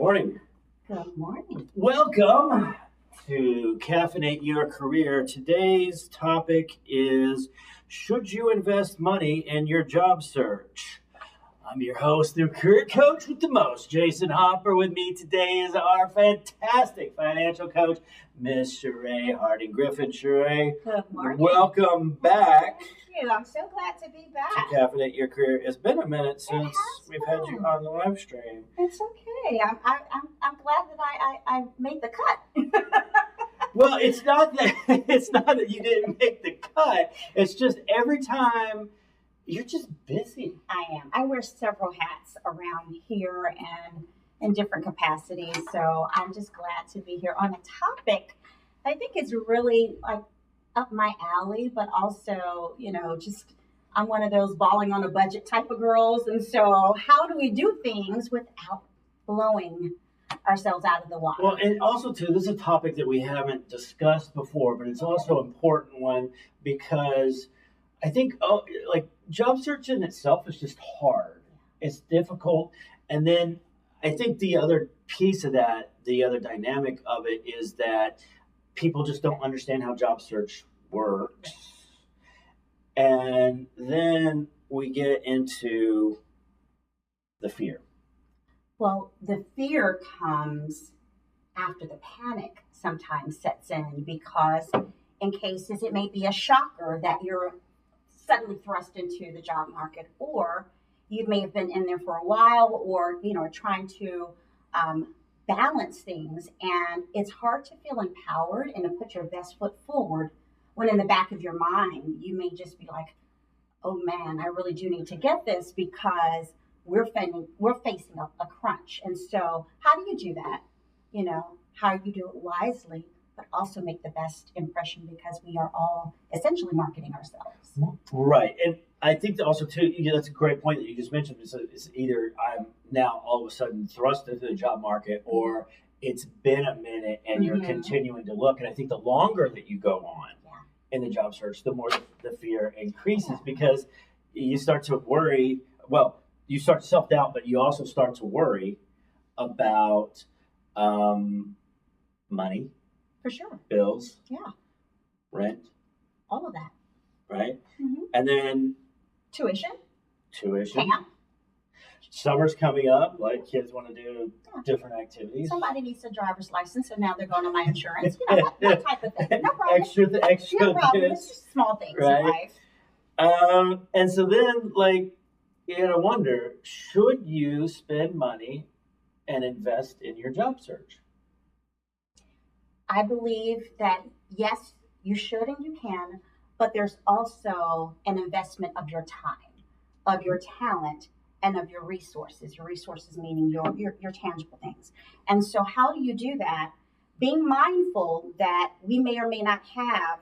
Morning. Good morning. Welcome to Caffeinate Your Career. Today's topic is, should you invest money in your job search? I'm your host, the career coach with the most, Jason Hopper. With me today is our fantastic financial coach, Miss Sherae Harding-Griffin. Sherae, Good morning. welcome back. Thank you. I'm so glad to be back. To Caffeinate Your Career. It's been a minute since we've had you on the live stream. It's okay. I'm glad that I made the cut. Well, it's not that you didn't make the cut. It's just every time you're just busy. I am. I wear several hats around here and in different capacities. So I'm just glad to be here on a topic I think is really like up my alley, but also, just I'm one of those balling on a budget type of girls. And so how do we do things without blowing ourselves out of the water? Well, and also too, this is a topic that we haven't discussed before, but it's also an important one because I think job search in itself is just hard. It's difficult. And then I think the other piece of that, the other dynamic of it is that people just don't understand how job search works. And then we get into the fear. Well, the fear comes after the panic sometimes sets in because in cases it may be a shocker that you're suddenly thrust into the job market, or you may have been in there for a while, or, trying to balance things. And it's hard to feel empowered and to put your best foot forward when in the back of your mind, you may just be like, oh man, I really do need to get this because we're facing a crunch. And so how do you do that? How you do it wisely, but also make the best impression because we are all essentially marketing ourselves. Right. And I think that also too, that's a great point that you just mentioned. It's either I'm now all of a sudden thrust into the job market, or it's been a minute and you're continuing to look. And I think the longer that you go on in the job search, the more the fear increases because you start to worry. Well, you start to self-doubt, but you also start to worry about money. For sure. Bills. Yeah. Rent. All of that. Right? Mm-hmm. And then Tuition. Camp. Summer's coming up. Like kids want to do different activities. Somebody needs a driver's license, so now they're going on my insurance. That type of thing. No problem. Extra no problem. It's just small things in life. And so then, you gotta wonder, should you spend money and invest in your job search? I believe that, yes, you should and you can, but there's also an investment of your time, of your talent, and of your resources. Your resources meaning your tangible things. And so how do you do that? Being mindful that we may or may not have,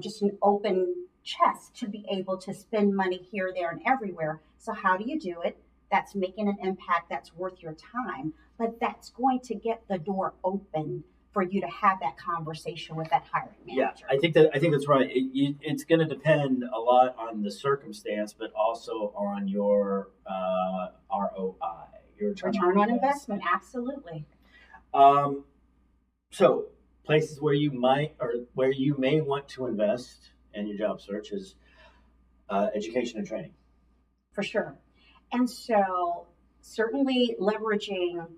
just an open chest to be able to spend money here, there, and everywhere. So how do you do it? That's making an impact that's worth your time, but that's going to get the door open for you to have that conversation with that hiring manager. Yeah, I think that's right. It's going to depend a lot on the circumstance, but also on your ROI, your return on investment. Absolutely. So places where you may want to invest in your job search is education and training. For sure. And so certainly leveraging.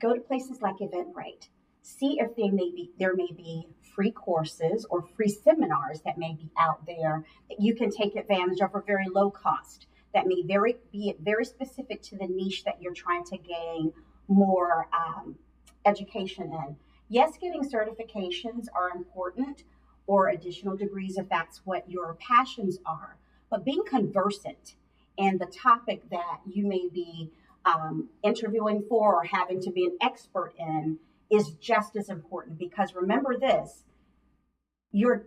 Go to places like Eventbrite. See if there may be free courses or free seminars that may be out there that you can take advantage of for very low cost. That may be very specific to the niche that you're trying to gain more education in. Yes, getting certifications are important, or additional degrees if that's what your passions are. But being conversant in the topic that you may be interviewing for or having to be an expert in is just as important, because remember this, your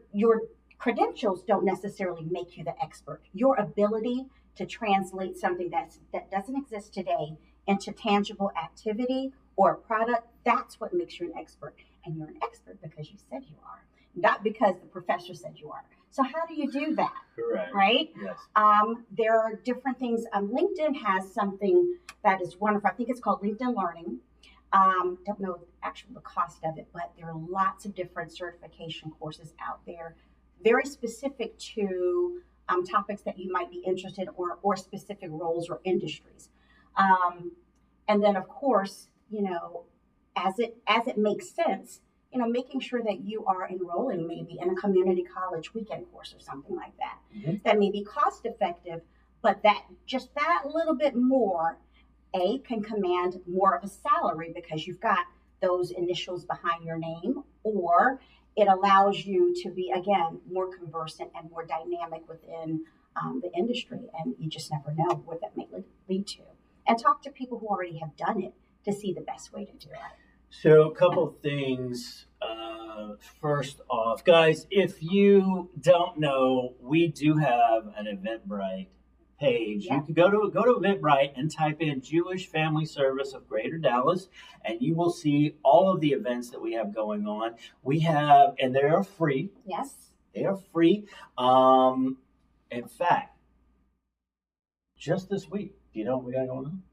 credentials don't necessarily make you the expert. Your ability to translate something that doesn't exist today into tangible activity or product, that's what makes you an expert. And you're an expert because you said you are, not because the professor said you are. So how do you do that? Correct. Right? Yes. There are different things. LinkedIn has something that is wonderful. I think it's called LinkedIn Learning. Don't know actually the cost of it, but there are lots of different certification courses out there, very specific to topics that you might be interested in, or specific roles or industries. And then, of course, as it makes sense, making sure that you are enrolling maybe in a community college weekend course or something like that. Mm-hmm. That may be cost effective, but that little bit more, can command more of a salary because you've got those initials behind your name, or it allows you to be, again, more conversant and more dynamic within the industry. And you just never know what that may lead to. And talk to people who already have done it to see the best way to do it. So a couple of things. First off, guys, if you don't know, we do have an Eventbrite page. Yeah. You can go to Eventbrite and type in Jewish Family Service of Greater Dallas, and you will see all of the events that we have going on. We have, and they are free. Yes. They are free. In fact, just this week, do you know what we got going on?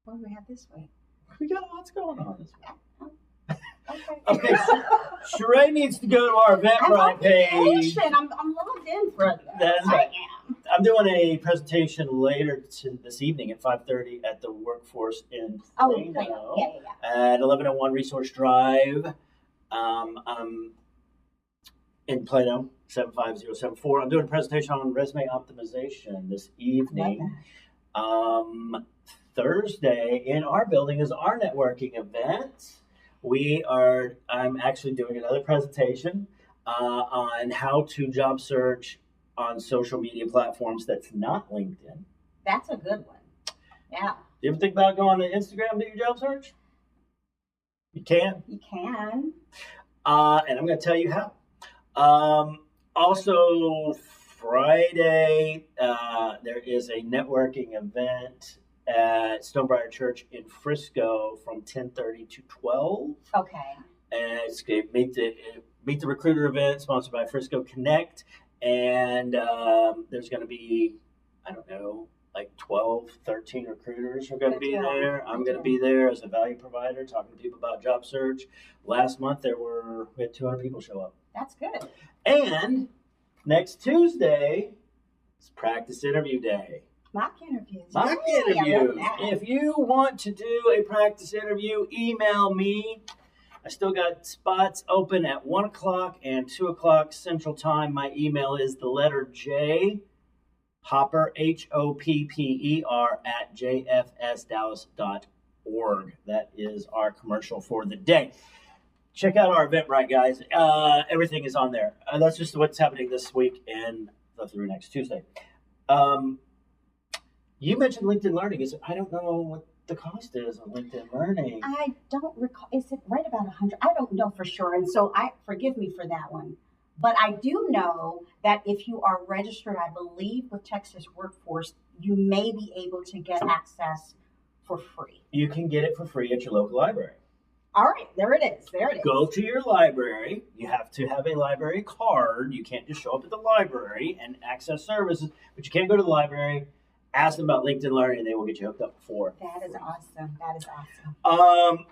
What do we have this week? We got lots going on this week. Okay. Okay, Sherae needs to go to our Eventbrite page. I'm logged in for it. That's right. I'm doing a presentation later this evening at 5:30 at the Workforce in Plano. Yeah. At 1101 Resource Drive. In Plano, 75074. I'm doing a presentation on resume optimization this evening. Thursday in our building is our networking event. I'm actually doing another presentation on how to job search on social media platforms that's not LinkedIn. That's a good one. Yeah. You ever think about going to Instagram to do your job search? You can. You can. And I'm going to tell you how. Also, Friday, there is a networking event at Stonebriar Church in Frisco from 10:30 to 12. Okay. And it's going to meet the recruiter event sponsored by Frisco Connect. And there's going to be, I don't know, like 12, 13 recruiters are going to be there. I'm going to be there as a value provider talking to people about job search. Last month we had 200 people show up. That's good. And next Tuesday is practice interview day. Mock interviews. If you want to do a practice interview, email me. I still got spots open at 1 o'clock and 2 o'clock Central Time. My email is the letter J, Hopper, HOPPER, at jfsdallas.org. That is our commercial for the day. Check out our Eventbrite, guys. Everything is on there. That's just what's happening this week and through next Tuesday. You mentioned LinkedIn Learning. I don't know what the cost is on LinkedIn Learning. I don't recall. Is it right about 100? I don't know for sure. And so forgive me for that one. But I do know that if you are registered, I believe, with Texas Workforce, you may be able to get access for free. You can get it for free at your local library. All right, there it is. Go to your library. You have to have a library card. You can't just show up at the library and access services, but you can go to the library, ask them about LinkedIn Learning, and they will get you hooked up for That is awesome.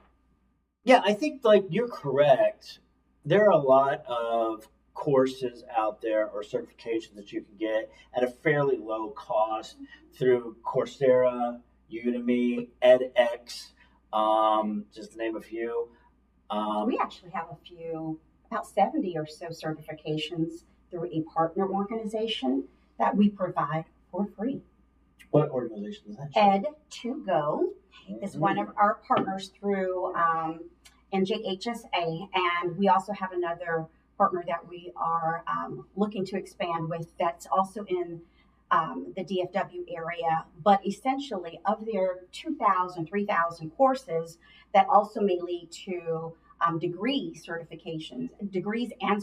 Yeah, I think you're correct. There are a lot of courses out there or certifications that you can get at a fairly low cost through Coursera, Udemy, edX. Just to name a few. We actually have a few, about 70 or so certifications through a partner organization that we provide for free. What organization is that? Ed2Go is one of our partners through NJHSA, and we also have another partner that we are looking to expand with that's also in the DFW area, but essentially of their 2,000, 3,000 courses that also may lead to degrees and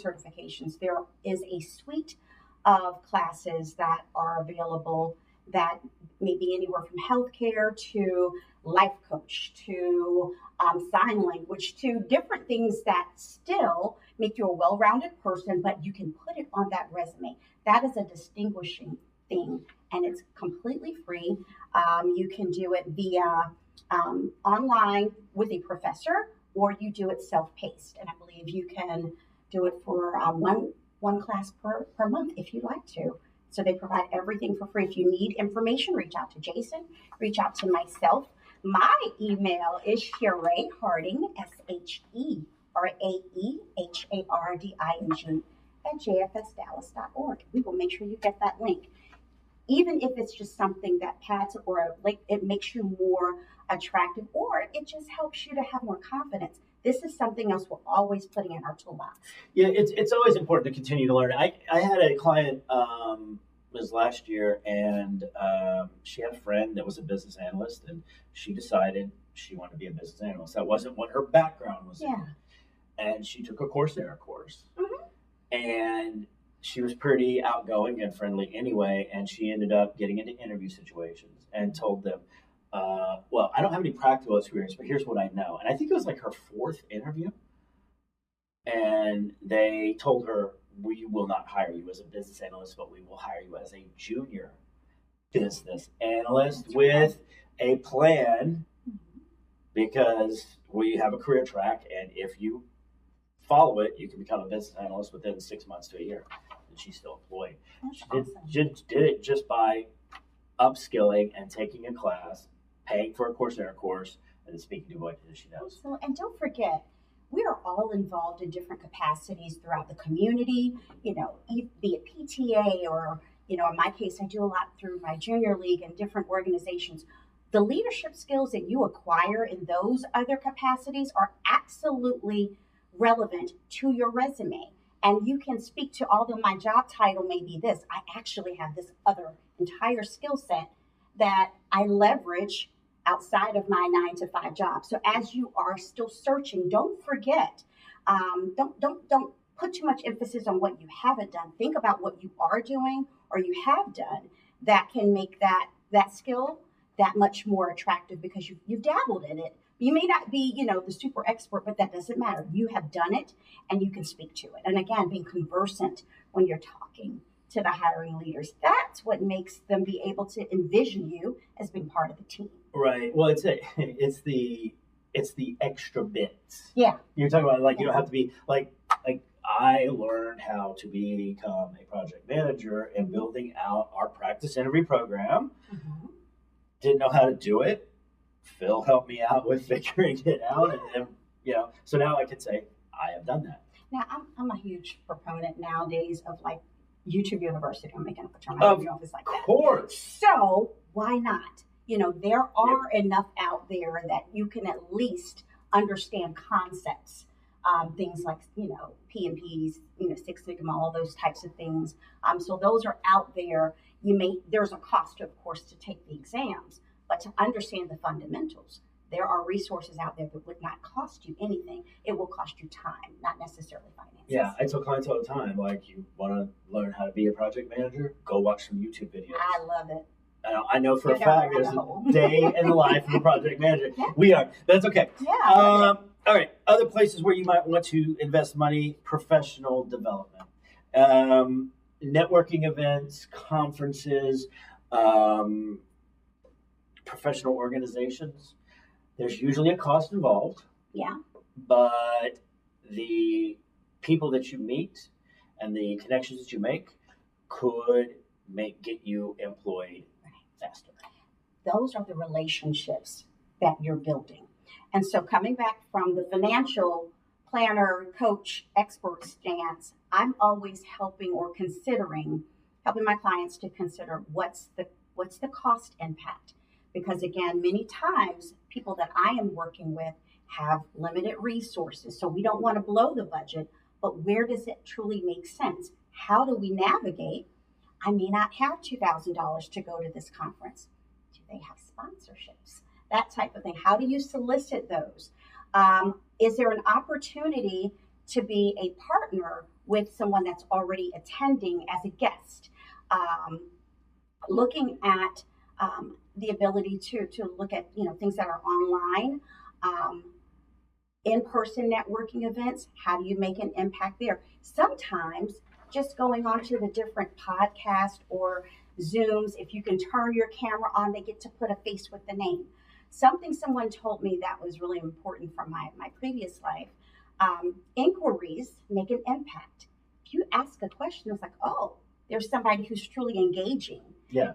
certifications, there is a suite of classes that are available that may be anywhere from healthcare to life coach to sign language to different things that still make you a well-rounded person, but you can put it on that resume. That is a distinguishing thing, and it's completely free. You can do it via online with a professor, or you do it self-paced. And I believe you can do it for one class per month if you'd like to. So they provide everything for free. If you need information, reach out to Jason, reach out to myself. My email is Sherae Harding, SHERAEHARDING @jfsdallas.org. We will make sure you get that link. Even if it's just something that pads or like it makes you more attractive, or it just helps you to have more confidence. This is something else we're always putting in our toolbox. Yeah, it's always important to continue to learn. I had a client was last year, and she had a friend that was a business analyst, and she decided she wanted to be a business analyst. That wasn't what her background was in. And she took a Coursera course. And she was pretty outgoing and friendly anyway, and she ended up getting into interview situations and told them, well, I don't have any practical experience, but here's what I know. And I think it was like her fourth interview. And they told her, we will not hire you as a business analyst, but we will hire you as a junior business analyst with a plan, because we have a career track, and if you follow it, you can become a business analyst within 6 months to a year. And she's still employed. She did it just by upskilling and taking a class, paying for a Coursera course, and then speaking to voices she knows. So, and don't forget, we are all involved in different capacities throughout the community, you know, be it PTA or, you know, in my case, I do a lot through my junior league and different organizations. The leadership skills that you acquire in those other capacities are absolutely relevant to your resume. And you can speak to, although my job title may be this, I actually have this other entire skill set that I leverage outside of my 9-to-5 job. So as you are still searching, don't forget, don't put too much emphasis on what you haven't done. Think about what you are doing or you have done that can make that skill that much more attractive, because you've dabbled in it. You may not be, you know, the super expert, but that doesn't matter. You have done it and you can speak to it. And again, being conversant when you're talking to the hiring leaders, that's what makes them be able to envision you as being part of the team. Right. Well, it's the extra bits. Yeah. You're talking about, like, you don't have to be like I learned how to become a project manager and building out our practice interview program. Didn't know how to do it. Phil helped me out with figuring it out, and you know, so now I can say I have done that. Now I'm a huge proponent nowadays of like YouTube University. I'm making up a term. I don't know if it's like that. Of course. So why not? You know, there are enough out there that you can at least understand concepts, things like, you know, P&Ps, you know, Six Sigma, all those types of things. So those are out there. There's a cost, of course, to take the exams, but to understand the fundamentals, there are resources out there that would not cost you anything. It will cost you time, not necessarily finances. Yeah, I tell clients all the time, like, you want to learn how to be a project manager? Go watch some YouTube videos. I love it. I know for a fact there's a day in the life of a project manager. Yeah. We are. That's okay. Yeah. All right. Other places where you might want to invest money: professional development, networking events, conferences, professional organizations. There's usually a cost involved. Yeah. But the people that you meet and the connections that you make could get you employed faster. Those are the relationships that you're building. And so coming back from the financial planner, coach, expert stance, I'm always helping my clients to consider what's the cost impact. Because again, many times people that I am working with have limited resources. So we don't want to blow the budget, but where does it truly make sense? How do we navigate? I may not have $2,000 to go to this conference. Do they have sponsorships? That type of thing. How do you solicit those? Is there an opportunity to be a partner with someone that's already attending as a guest? looking at the ability to look at things that are online, um, in-person networking events. How do you make an impact there? Sometimes just going on to the different podcasts or Zooms, if you can turn your camera on, they get to put a face with the name. Something someone told me that was really important from my previous life. Inquiries make an impact. If you ask a question, it's like, oh, there's somebody who's truly engaging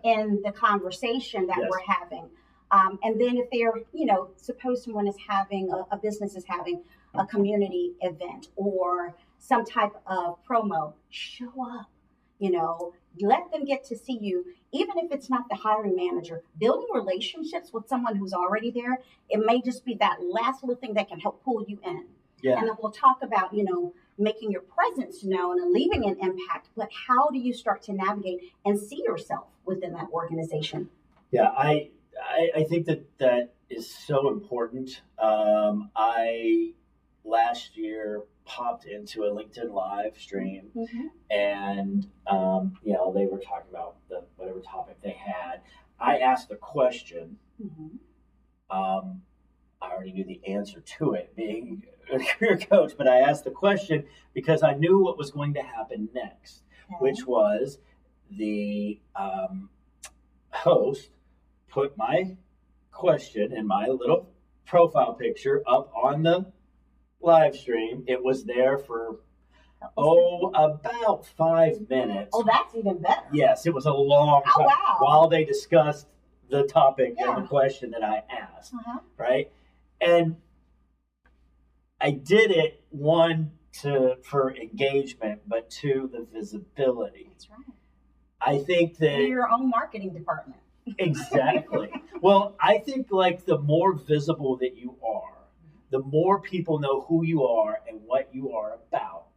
in the conversation that we're having. And then if they're, suppose someone is having, a business is having a community event or some type of promo, show up, let them get to see you. Even if it's not the hiring manager, building relationships with someone who's already there, it may just be that last little thing that can help pull you in. Yeah. And then we'll talk about, making your presence known and leaving an impact, but how do you start to navigate and see yourself within that organization? Yeah, I think that is so important. I last year popped into a LinkedIn live stream, and they were talking about whatever topic they had. I asked a question. I already knew the answer to it, being a career coach, but I asked the question because I knew what was going to happen next, which was the host put my question and my little profile picture up on the live stream. It was there for about 5 minutes. Oh, that's even better. Yes, it was a long time while they discussed the topic and the question that I asked, right? And I did it, one, for engagement, but two, the visibility. That's right. I think that you're your own marketing department. Exactly. Well, I think like the more visible that you are, the more people know who you are and what you are about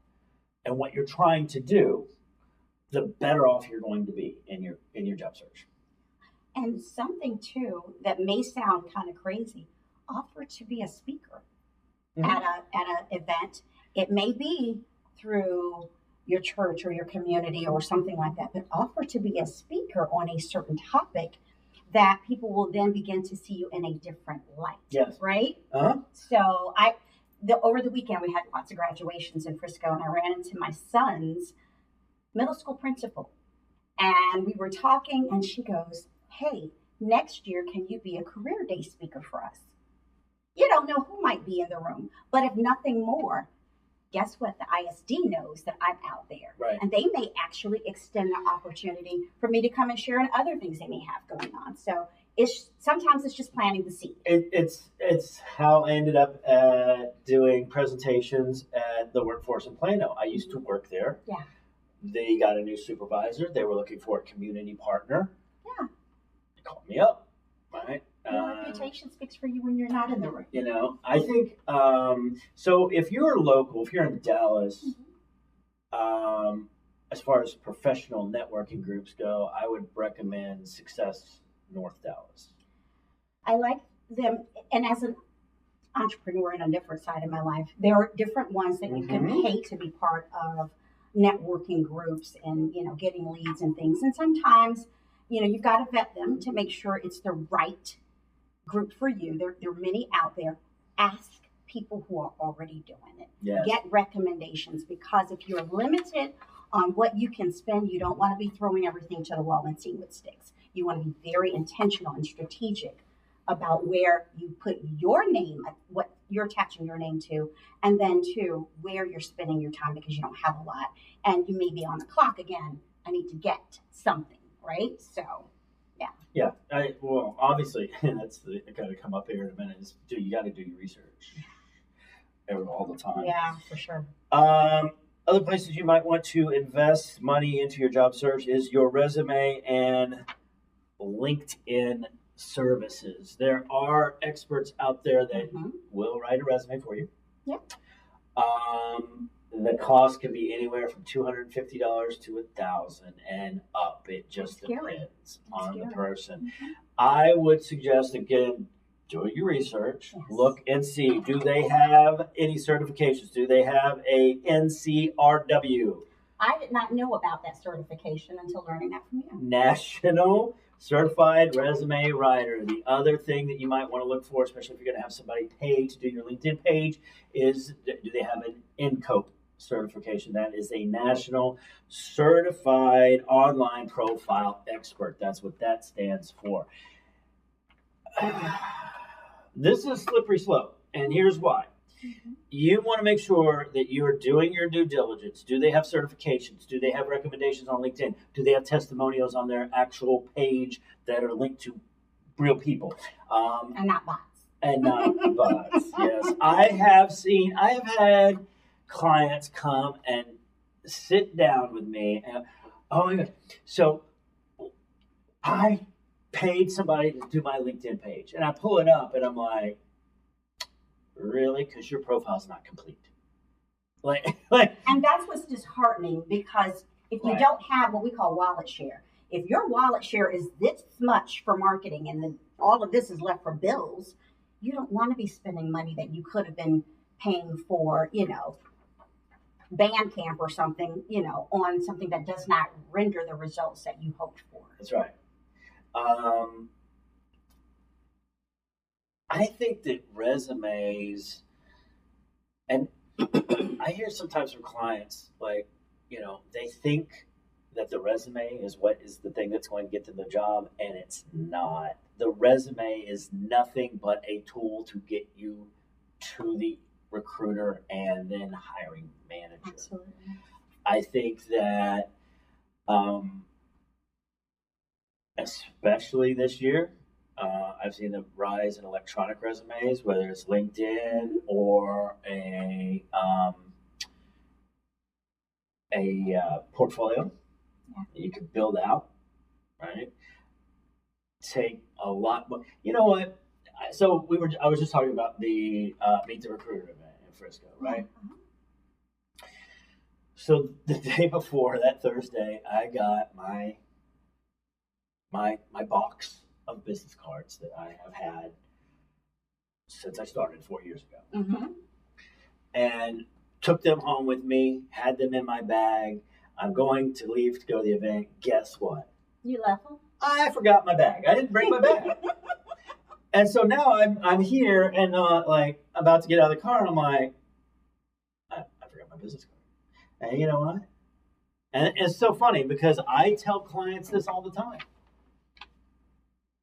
and what you're trying to do, the better off you're going to be in your job search. And something too that may sound kind of crazy, offer to be a speaker at an event. It may be through your church or your community or something like that, but offer to be a speaker on a certain topic that people will then begin to see you in a different light. Yes. Right? So over the weekend, we had lots of graduations in Frisco, and I ran into my son's middle school principal, and we were talking, and she goes, hey, next year, can you be a career day speaker for us? You don't know who might be in the room, but if nothing more, guess what? The ISD knows that I'm out there. Right. And they may actually extend the opportunity for me to come and share in other things they may have going on. So sometimes it's just planting the seed. It's how I ended up doing presentations at the workforce in Plano. I used to work there. Yeah. They got a new supervisor. They were looking for a community partner. Yeah. They called me up. Right. Your reputation speaks for you when you're not in the room. I think, so if you're local, if you're in Dallas, as far as professional networking groups go, I would recommend Success North Dallas. I like them, and as an entrepreneur in a different side of my life, there are different ones that you can pay to be part of networking groups and, getting leads and things. And sometimes, you've got to vet them to make sure it's the right group for you. There are many out there. Ask people who are already doing it. Yes. Get recommendations, because if you're limited on what you can spend, you don't want to be throwing everything to the wall and seeing what sticks. You want to be very intentional and strategic about where you put your name, what you're attaching your name to, and then to where you're spending your time, because you don't have a lot and you may be on the clock again. I need to get something, right? So yeah. Well, obviously, that's got to come up here in a minute. You got to do your research all the time. Yeah, for sure. Other places you might want to invest money into your job search is your resume and LinkedIn services. There are experts out there that will write a resume for you. Yep. The cost can be anywhere from $250 to $1,000 and up. It just depends on the person. I would suggest, again, do your research. Yes. Look and see, do they have any certifications? Do they have a NCRW? I did not know about that certification until learning that from you. National Certified Resume Writer. The other thing that you might want to look for, especially if you're going to have somebody pay to do your LinkedIn page, is do they have an NCOPE certification? That is a National Certified Online Profile Expert. That's what that stands for. This is a slippery slope, and here's why. You want to make sure that you're doing your due diligence. Do they have certifications? Do they have recommendations on LinkedIn? Do they have testimonials on their actual page that are linked to real people? And not bots. And not bots, yes. I have had clients come and sit down with me and, oh my God. So I paid somebody to do my LinkedIn page, and I pull it up and I'm like, really? Because your profile's not complete. Like, and that's what's disheartening, because if you don't have what we call wallet share, if your wallet share is this much for marketing and then all of this is left for bills, you don't want to be spending money that you could have been paying for, Bandcamp or something, on something that does not render the results that you hoped for. That's right. I think that resumes, and I hear sometimes from clients, like, they think that the resume is what is the thing that's going to get them the job, and it's not. The resume is nothing but a tool to get you to the recruiter and then hiring manager. Absolutely. I think that, especially this year, I've seen the rise in electronic resumes, whether it's LinkedIn or a portfolio that you can build out, right? Take a lot more. You know what? So I was just talking about the Meet the Recruiter event in Frisco, right? So the day before, that Thursday, I got my box of business cards that I have had since I started 4 years ago. And took them home with me, had them in my bag. I'm going to leave to go to the event. Guess what? You left them? I forgot my bag. I didn't bring my bag. And so now I'm here and like about to get out of the car, and I'm like, I forgot my business card. And you know what? And it's so funny because I tell clients this all the time.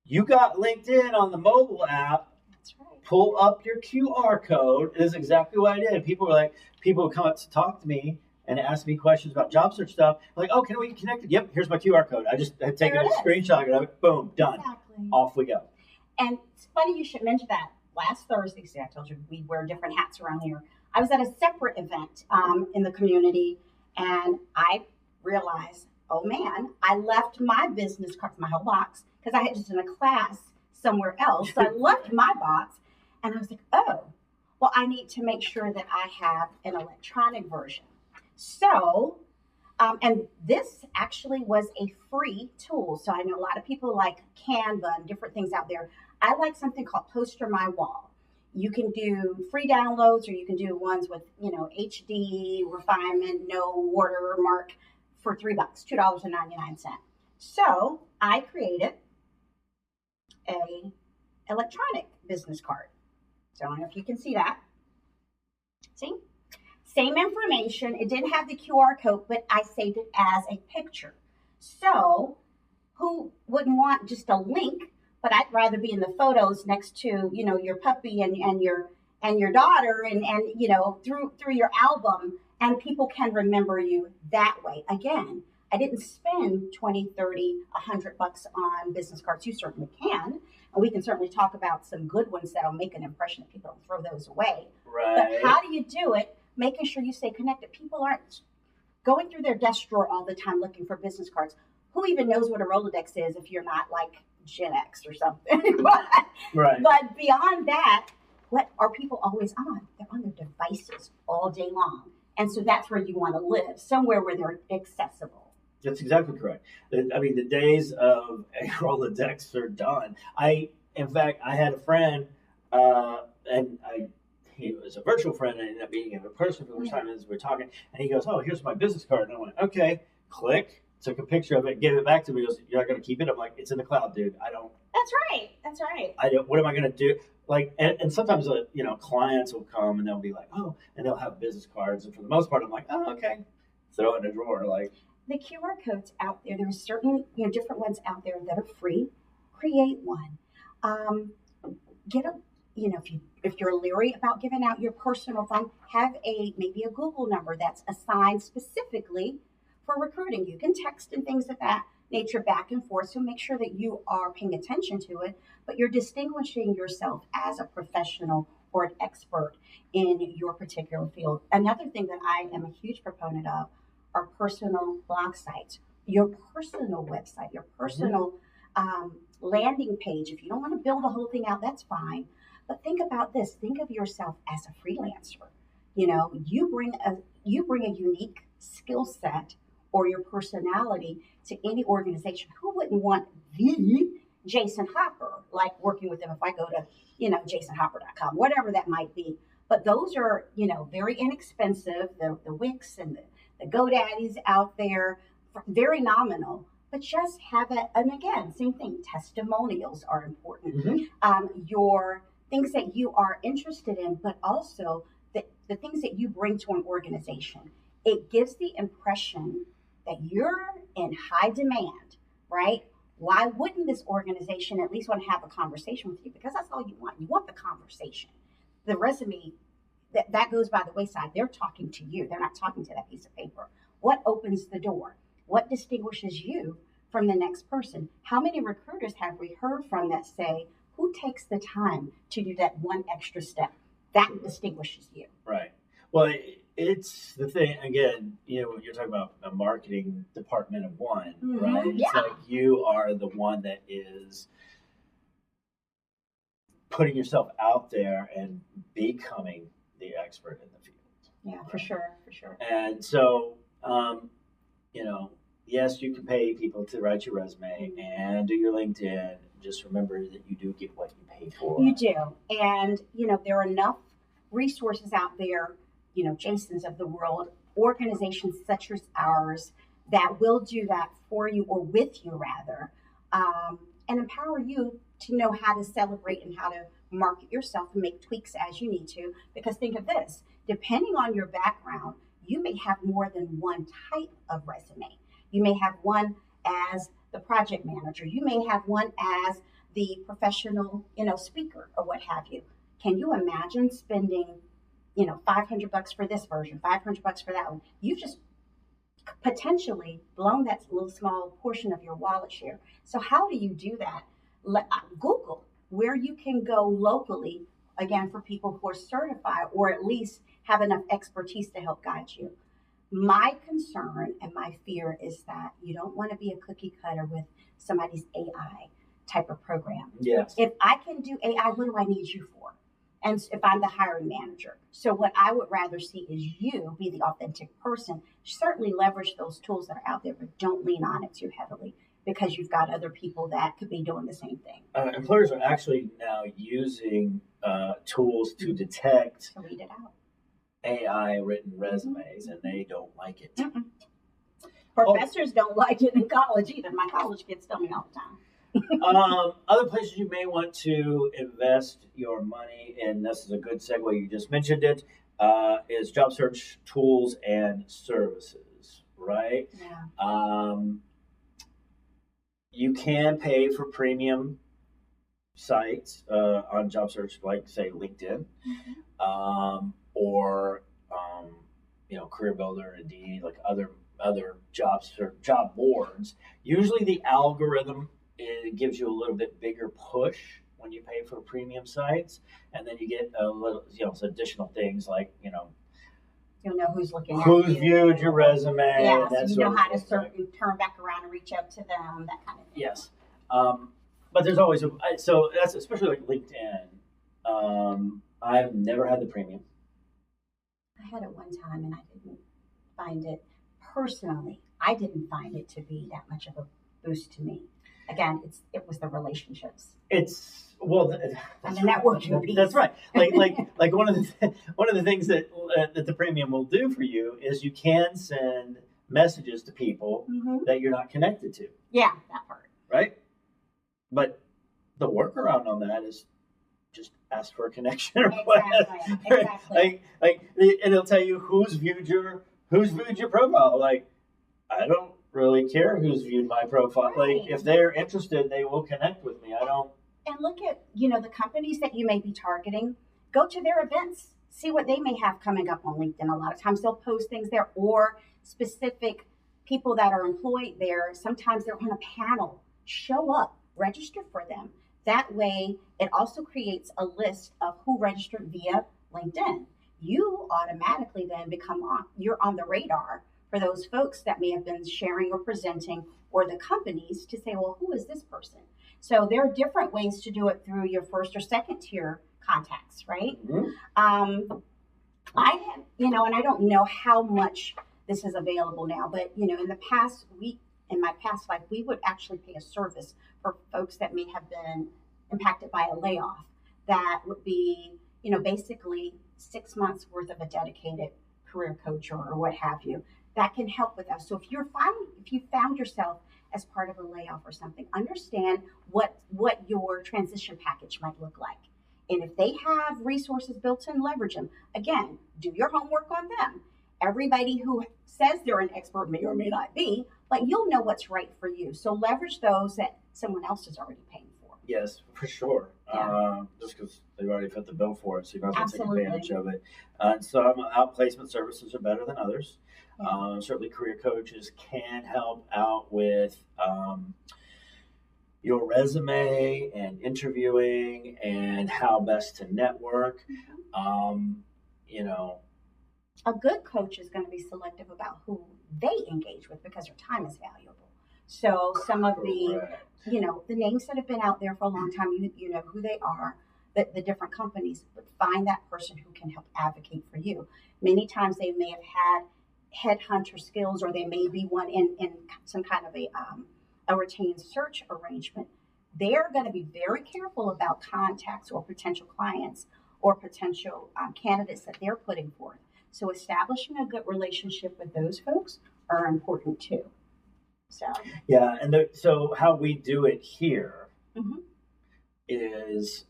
You got LinkedIn on the mobile app. That's right. Pull up your QR code. It is exactly what I did. People would come up to talk to me and ask me questions about job search stuff. Like, oh, can we get connected? Yep, here's my QR code. I just had taken a screenshot of it. Boom, done. Exactly. Off we go. And it's funny you should mention that. Last Thursday, see, I told you we wear different hats around here. I was at a separate event in the community, and I realized, oh man, I left my business card, my whole box, because I had just done a class somewhere else. So I left my box, and I was like, oh, well, I need to make sure that I have an electronic version. So, and this actually was a free tool. So I know a lot of people like Canva and different things out there. I like something called Poster My Wall. You can do free downloads, or you can do ones with, HD refinement, no watermark for $3, $2.99. So I created a electronic business card. So I don't know if you can see that. See? Same information. It didn't have the QR code, but I saved it as a picture. So who wouldn't want just a link? But I'd rather be in the photos next to, your puppy and your daughter and through your album, and people can remember you that way. Again, I didn't spend 20, 30, $100 on business cards. You certainly can. And we can certainly talk about some good ones that'll make an impression that people don't throw those away. Right. But how do you do it? Making sure you stay connected. People aren't going through their desk drawer all the time looking for business cards. Who even knows what a Rolodex is if you're not like Gen X or something? But beyond that, what are people always on? They're on their devices all day long. And so that's where you want to live, somewhere where they're accessible. That's exactly correct. I mean, the days of a Rolodex are done. In fact, I had a friend, and he was a virtual friend and I ended up meeting him in person for the first time as we're talking. And he goes, "Oh, here's my business card." And I went, "Okay." Click. Took a picture of it, gave it back to me. He goes, "You're not gonna keep it?" I'm like, "It's in the cloud, dude. I don't. That's right. That's right. I don't. What am I gonna do?" Like, and sometimes clients will come and they'll be like, "Oh," and they'll have business cards. And for the most part, I'm like, "Oh, okay." Throw it in a drawer. Like, The QR codes out there, there's certain, different ones out there that are free. Create one. Get a, if you're leery about giving out your personal phone, have maybe a Google number that's assigned specifically for recruiting. You can text and things of that nature back and forth, so make sure that you are paying attention to it, but you're distinguishing yourself as a professional or an expert in your particular field. Another thing that I am a huge proponent of are personal blog sites, your personal website, your personal landing page. If you don't want to build the whole thing out, that's fine. But think about this. Think of yourself as a freelancer. You bring a unique skill set or your personality to any organization. Who wouldn't want the Jason Hopper, like working with them if I go to, jasonhopper.com, whatever that might be. But those are, very inexpensive. The Wix and the GoDaddies out there, very nominal. But just have it, and again, same thing. Testimonials are important. Your things that you are interested in, but also the things that you bring to an organization. It gives the impression that you're in high demand, right? Why wouldn't this organization at least want to have a conversation with you? Because that's all you want. You want the conversation. The resume, that goes by the wayside. They're talking to you. They're not talking to that piece of paper. What opens the door? What distinguishes you from the next person? How many recruiters have we heard from that say, who takes the time to do that one extra step? That distinguishes you. Right. Well, it's the thing, again, when you're talking about a marketing department of one, right? It's like you are the one that is putting yourself out there and becoming the expert in the field. Yeah, right? For sure. And so, yes, you can pay people to write your resume and do your LinkedIn. Just remember that you do get what you pay for. You do. And, there are enough resources out there, Jasons of the world, organizations such as ours that will do that for you, or with you rather, and empower you to know how to celebrate and how to market yourself and make tweaks as you need to. Because think of this, depending on your background, you may have more than one type of resume. You may have one as the project manager. You may have one as the professional, speaker or what have you. Can you imagine spending, $500 for this version, $500 for that one? You've just potentially blown that little small portion of your wallet share. So how do you do that? Google where you can go locally, again, for people who are certified or at least have enough expertise to help guide you. My concern and my fear is that you don't want to be a cookie cutter with somebody's AI type of program. Yes. If I can do AI, what do I need you for? And if I'm the hiring manager. So what I would rather see is you be the authentic person. Certainly leverage those tools that are out there, but don't lean on it too heavily because you've got other people that could be doing the same thing. Employers are actually now using tools to detect So read it out. AI written resumes, and they don't like it. Professors don't like it in college either. My college kids tell me all the time. Other places you may want to invest your money, and this is a good segue, you just mentioned it, is job search tools and services, right? Yeah. You can pay for premium sites on job search, like say LinkedIn, or Career Builder, Indeed, like other job boards. Usually the algorithm gives you a little bit bigger push when you pay for premium sites, and then you get a little, some additional things like you'll know who's looking at who's you. viewed your resume. Yeah, that so you sort know how of to turn back around and reach out to them, that kind of thing. Yes. But there's always so that's especially like LinkedIn. I've never had the premium. I had it one time and I didn't find it personally. I didn't find it to be that much of a boost to me. Again, it was the relationships It's well, and the networking piece. That's right. Like one of the things that the premium will do for you is you can send messages to people that you're not connected to. Yeah, that part. Right. But the workaround on that is just ask for a connection request. Exactly. Like, and it'll tell you who's viewed your profile. Like, I don't really care who's viewed my profile. Right. Like, if they're interested, they will connect with me. I don't. And look at, the companies that you may be targeting. Go to their events. See what they may have coming up on LinkedIn. A lot of times they'll post things there, or specific people that are employed there. Sometimes they're on a panel. Show up, register for them. That way, it also creates a list of who registered via LinkedIn. You automatically then you're on the radar for those folks that may have been sharing or presenting, or the companies to say, well, who is this person? So there are different ways to do it through your first or second tier contacts, right? Mm-hmm. I have, and I don't know how much this is available now, but in my past life, we would actually pay a service for folks that may have been impacted by a layoff. That would be, basically 6 months worth of a dedicated career coach or what have you that can help with us. So if you found yourself as part of a layoff or something, understand what your transition package might look like. And if they have resources built in, leverage them. Again, do your homework on them. Everybody who says they're an expert may or may not be, but you'll know what's right for you. So leverage those that someone else is already paying for. Yes, for sure. Yeah. Just because they've already fit the bill for it, so you might as well take Absolutely. advantage of it. Some outplacement services are better than others. Yeah. Certainly, career coaches can help out with your resume and interviewing and how best to network. A good coach is going to be selective about who they engage with because their time is valuable. So some of the names that have been out there for a long time, you know who they are, the different companies, but find that person who can help advocate for you. Many times they may have had headhunter skills, or they may be one in some kind of a retained search arrangement. They're going to be very careful about contacts or potential clients or potential candidates that they're putting forth. So establishing a good relationship with those folks are important too. So yeah, and so how we do it here is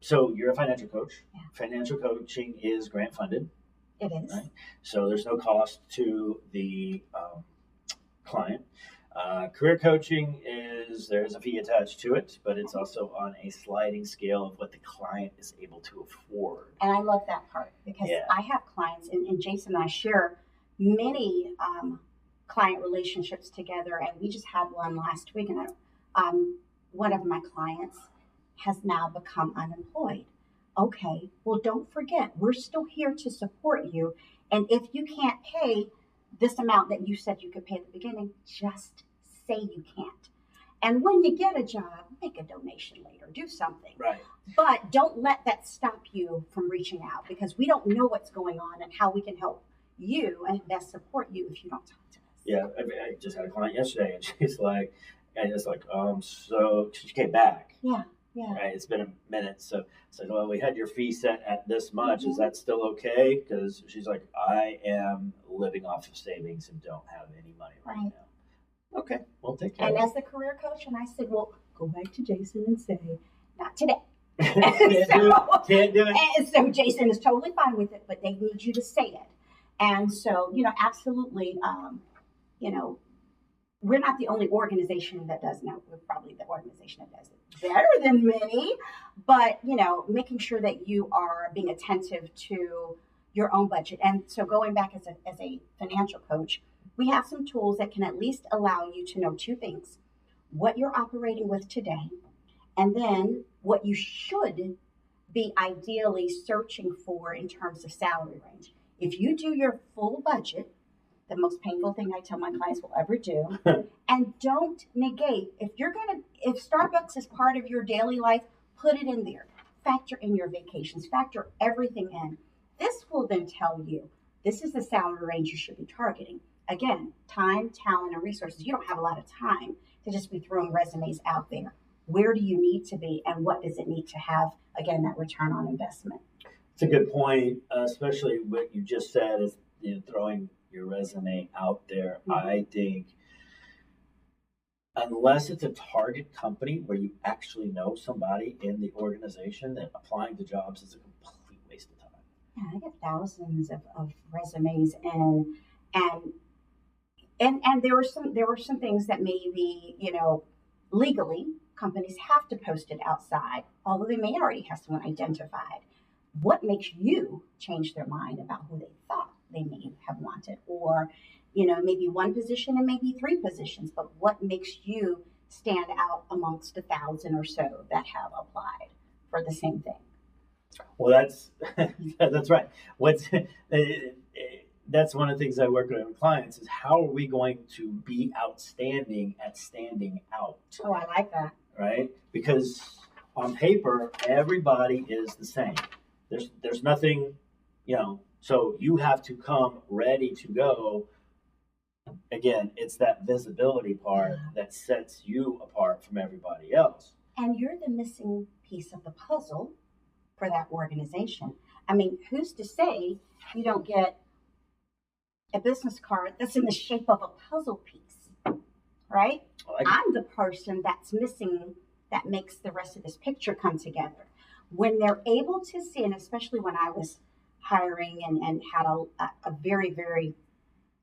so you're a financial coach. Yeah. Financial coaching is grant funded. It is. Right? So there's no cost to the client. Career coaching there's a fee attached to it, but it's also on a sliding scale of what the client is able to afford. And I love that part because I have clients, and Jason and I share many client relationships together, and we just had one last week, and one of my clients has now become unemployed. Okay, well, don't forget, we're still here to support you, and if you can't pay this amount that you said you could pay at the beginning, just say you can't. And when you get a job, make a donation later, do something. Right. But don't let that stop you from reaching out, because we don't know what's going on and how we can help you and best support you if you don't talk to us. Yeah, I just had a client yesterday, and she's like, so she came back. Yeah. Right, it's been a minute, so it's like, well, we had your fee set at this much. Is that still okay? Because she's like, I am living off of savings and don't have any money right now. Okay, we'll take care. And as the career coach, and I said, well, go back to Jason and say, not today. Can't do it. And so Jason is totally fine with it, but they need you to say it. And so, absolutely, we're not the only organization that does know. We're probably the organization that does it better than many, but, making sure that you are being attentive to your own budget. And so going back as a financial coach, we have some tools that can at least allow you to know two things: what you're operating with today, and then what you should be ideally searching for in terms of salary range. If you do your full budget, the most painful thing I tell my clients will ever do, and don't negate. If Starbucks is part of your daily life, put it in there. Factor in your vacations, factor everything in. This will then tell you, this is the salary range you should be targeting. Again, time, talent, and resources. You don't have a lot of time to just be throwing resumes out there. Where do you need to be, and what does it need to have, again, that return on investment? It's a good point, especially what you just said is, throwing your resume out there. Mm-hmm. I think unless it's a target company where you actually know somebody in the organization, that applying to jobs is a complete waste of time. Yeah, I get thousands of resumes, and and there were some things that maybe, legally companies have to post it outside, although they may already have someone identified. What makes you change their mind about who they thought they may have wanted? Or, maybe one position and maybe three positions, but what makes you stand out amongst 1,000 or so that have applied for the same thing? Well, that's that's right. What's that's one of the things I work with clients is how are we going to be outstanding at standing out, Oh, I like that. right? Because on paper everybody is the same. There's nothing, so you have to come ready to go. Again, it's that visibility part that sets you apart from everybody else. And you're the missing piece of the puzzle for that organization. I mean, who's to say you don't get a business card that's in the shape of a puzzle piece, right? I'm the person that's missing, that makes the rest of this picture come together. When they're able to see, and especially when I was hiring and had a very, very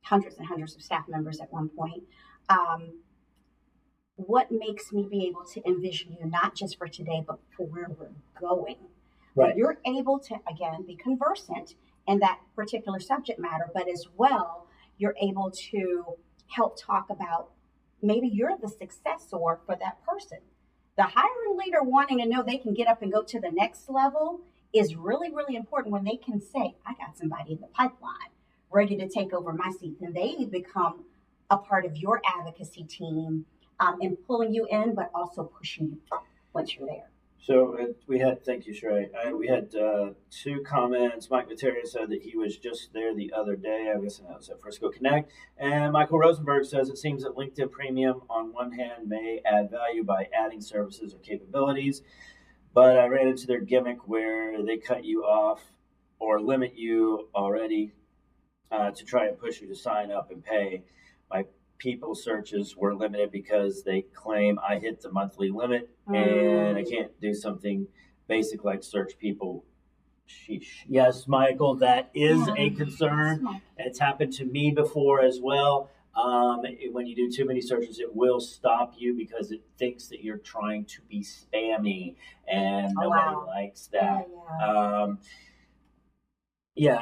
hundreds and hundreds of staff members at one point, what makes me be able to envision you not just for today, but for where we're going. Right. But you're able to, again, be conversant in that particular subject matter, but as well, you're able to help talk about maybe you're the successor for that person. The hiring leader wanting to know they can get up and go to the next level is really, really important when they can say, I got somebody in the pipeline ready to take over my seat. And they become a part of your advocacy team in pulling you in, but also pushing you up once you're there. So thank you, Sherae. We had two comments. Mike Materia said that he was just there the other day. I guess that was at Frisco Connect. And Michael Rosenberg says it seems that LinkedIn Premium, on one hand, may add value by adding services or capabilities, but I ran into their gimmick where they cut you off or limit you already to try and push you to sign up and pay. My people searches were limited because they claim I hit the monthly limit and I can't do something basic like search people. Sheesh. Yes, Michael, that is a concern. It's happened to me before as well. When you do too many searches, it will stop you because it thinks that you're trying to be spammy, and nobody likes that.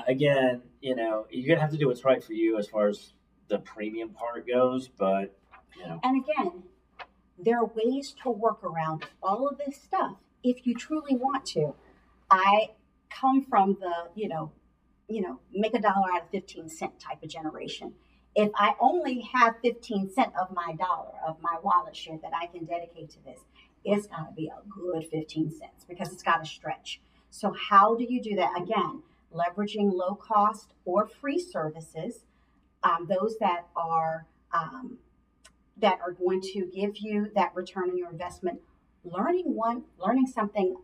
Again, you're gonna have to do what's right for you as far as the premium part goes, but And again, there are ways to work around all of this stuff if you truly want to. I come from the, make $1 out of 15 cent type of generation. If I only have 15 cent of my dollar, of my wallet share that I can dedicate to this, it's got to be a good 15 cents because it's got to stretch. So how do you do that? Again, leveraging low cost or free services, those that are going to give you that return on your investment, learning something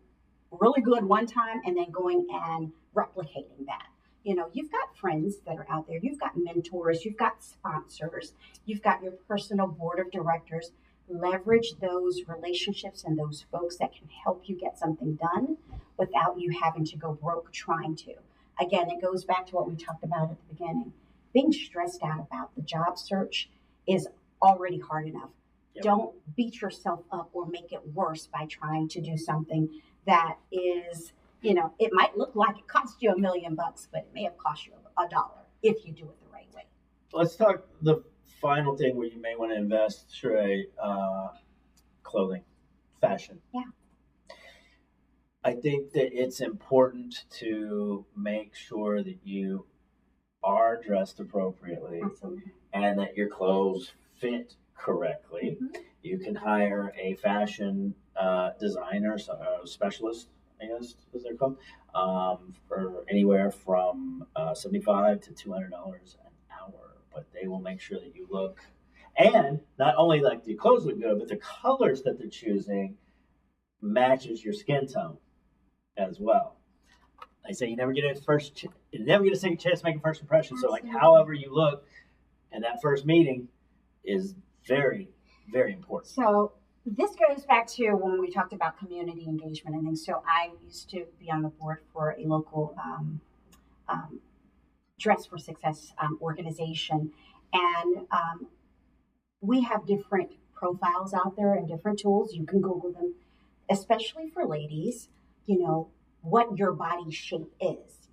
really good one time and then going and replicating that. You've got friends that are out there, you've got mentors, you've got sponsors, you've got your personal board of directors. Leverage those relationships and those folks that can help you get something done without you having to go broke trying to. Again, it goes back to what we talked about at the beginning. Being stressed out about the job search is already hard enough. Yep. Don't beat yourself up or make it worse by trying to do something that is, it might look like it cost you $1 million, but it may have cost you $1 if you do it the right way. Let's talk the final thing where you may want to invest, Sherae, clothing, fashion. Yeah. I think that it's important to make sure that you are dressed appropriately. Absolutely. And that your clothes fit correctly. Mm-hmm. You can hire a fashion designer, specialist, I guess as they're called, for anywhere from $75 to $200 an hour. But they will make sure that you look. And not only like the clothes look good, but the colors that they're choosing matches your skin tone as well. I say you never get you never get a second chance to make a first impression. So like, however you look in that first meeting is very, very important. So this goes back to when we talked about community engagement and things. So I used to be on the board for a local Dress for Success organization, and we have different profiles out there and different tools. You can Google them, especially for ladies. What your body shape is.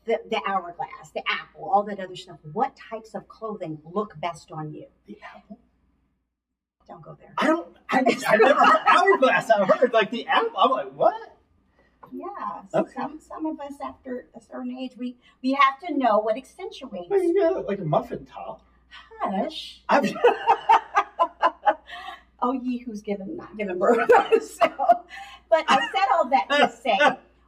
The hourglass, the apple, all that other stuff. What types of clothing look best on you? The apple? Don't go there. I've never heard hourglass. I've heard like the apple. I'm like, what? Yeah. So okay. Some of us after a certain age, we have to know what accentuates. Well, you got like a muffin top. Hush. Oh, ye who's not given birth. But I said all that to say,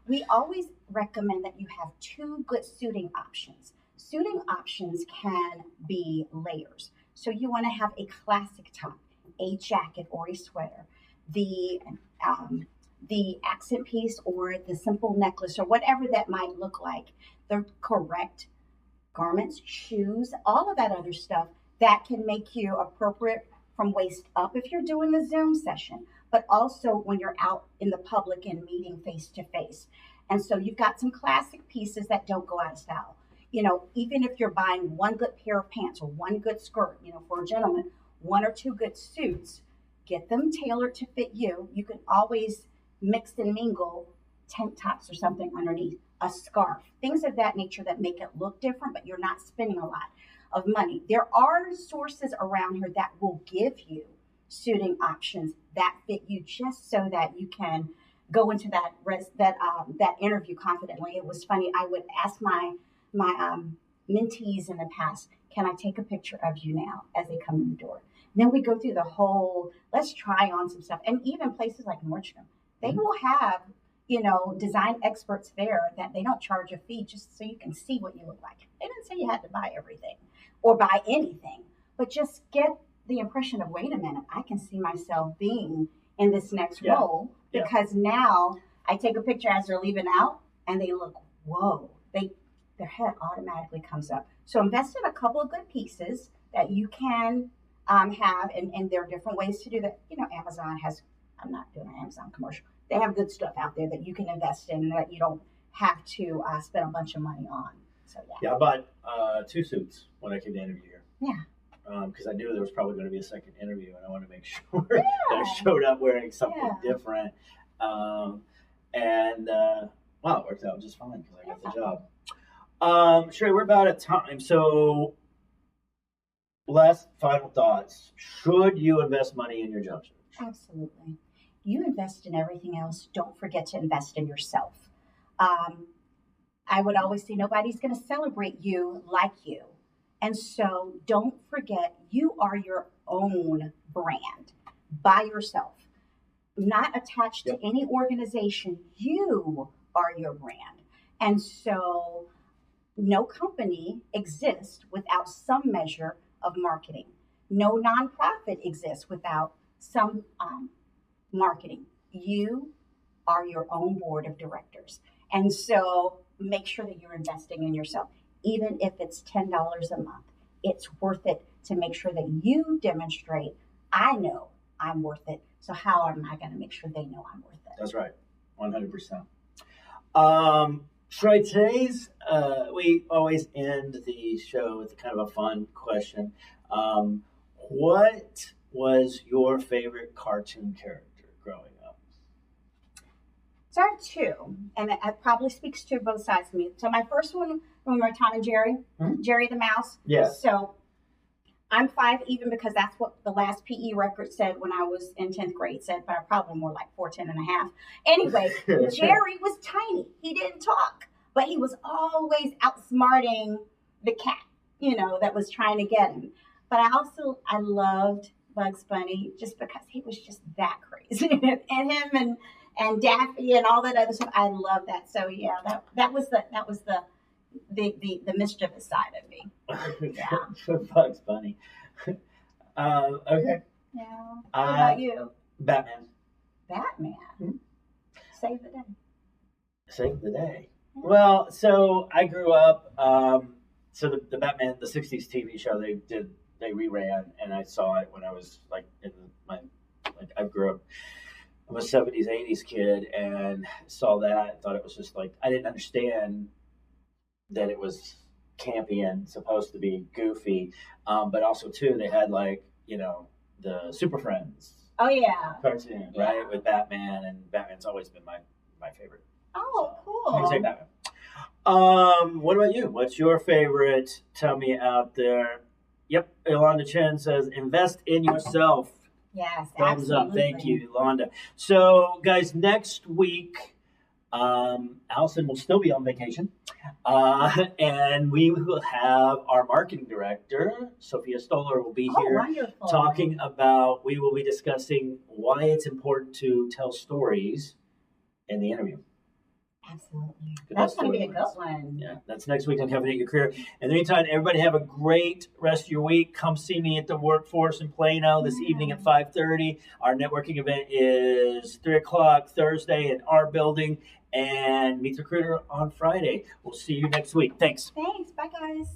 we always recommend that you have two good suiting options. Suiting options can be layers. So you want to have a classic top, a jacket or a sweater, the accent piece or the simple necklace or whatever that might look like, the correct garments, shoes, all of that other stuff that can make you appropriate from waist up if you're doing a Zoom session, but also when you're out in the public and meeting face to face. And so you've got some classic pieces that don't go out of style. Even if you're buying one good pair of pants or one good skirt, for a gentleman, one or two good suits, get them tailored to fit you. You can always mix and mingle tank tops or something underneath, a scarf, things of that nature that make it look different, but you're not spending a lot of money. There are sources around here that will give you suiting options that fit you just so that you can go into that interview confidently. It was funny. I would ask my mentees in the past, can I take a picture of you now as they come in the door? And then we go through the whole, let's try on some stuff. And even places like Nordstrom, they will have, design experts there that they don't charge a fee just so you can see what you look like. They didn't say you had to buy everything or buy anything, but just get the impression of, wait a minute, I can see myself being in this next role because now I take a picture as they're leaving out and they look, whoa, their head automatically comes up. So invest in a couple of good pieces that you can have, and there are different ways to do that. Amazon has, I'm not doing an Amazon commercial. They have good stuff out there that you can invest in that you don't have to spend a bunch of money on. So yeah. Yeah, I bought 2 suits when I came to interview here. Yeah. Because I knew there was probably going to be a second interview, and I wanted to make sure that I showed up wearing something different. Wow, it worked out just fine because I got the job. Sherae, we're about at time. So, last final thoughts. Should you invest money in your job search? Absolutely. You invest in everything else. Don't forget to invest in yourself. I would always say nobody's going to celebrate you like you. And so don't forget, you are your own brand by yourself, not attached to any organization. You are your brand. And so no company exists without some measure of marketing. No nonprofit exists without some marketing. You are your own board of directors. And so make sure that you're investing in yourself. Even if it's $10 a month, it's worth it to make sure that you demonstrate, I know I'm worth it. So how am I going to make sure they know I'm worth it? That's right. 100%. Sherae, today's, we always end the show with kind of a fun question. What was your favorite cartoon character growing up? So I have 2, and it probably speaks to both sides of me. So my first one, when we were Tom and Jerry, Jerry the Mouse. Yeah. So I'm 5 even because that's what the last PE record said when I was in 10th grade said, but I probably more like 4'10" and a half. Anyway, Jerry was tiny. He didn't talk, but he was always outsmarting the cat, that was trying to get him. But I loved Bugs Bunny just because he was just that crazy. And him and Daffy and all that other stuff. I love that. So yeah, that was the the mischievous side of me. Yeah. Bugs Bunny. Okay. Yeah. How about you? Batman. Batman. Hmm? Save the day. Save the day. Well, so I grew up. So the Batman, the '60s TV show, they reran, and I saw it when I was like I grew up. I'm a '70s '80s kid, and saw that. And thought it was just like I didn't understand that it was campy and supposed to be goofy, but also too they had like the Super Friends. Oh yeah. Cartoon, right, with Batman, and Batman's always been my favorite. Oh, so, cool. I can say Batman. What about you? What's your favorite? Tell me out there. Yep, Yolanda Chen says, invest in yourself. Yes, Thumbs absolutely. up. Thank you, Yolanda. So, guys, next week, Allison will still be on vacation. And we will have our marketing director, Sophia Stoller, will be here wonderful. talking about, we will be discussing why it's important to tell stories in the interview. Absolutely. That's going to be a good one. Yeah, that's next week on Caffeinate Your Career. In the meantime, everybody have a great rest of your week. Come see me at the Workforce in Plano this evening at 5:30. Our networking event is 3 o'clock Thursday in our building, and Meet the Recruiter on Friday. We'll see you next week. Thanks. Thanks. Bye, guys.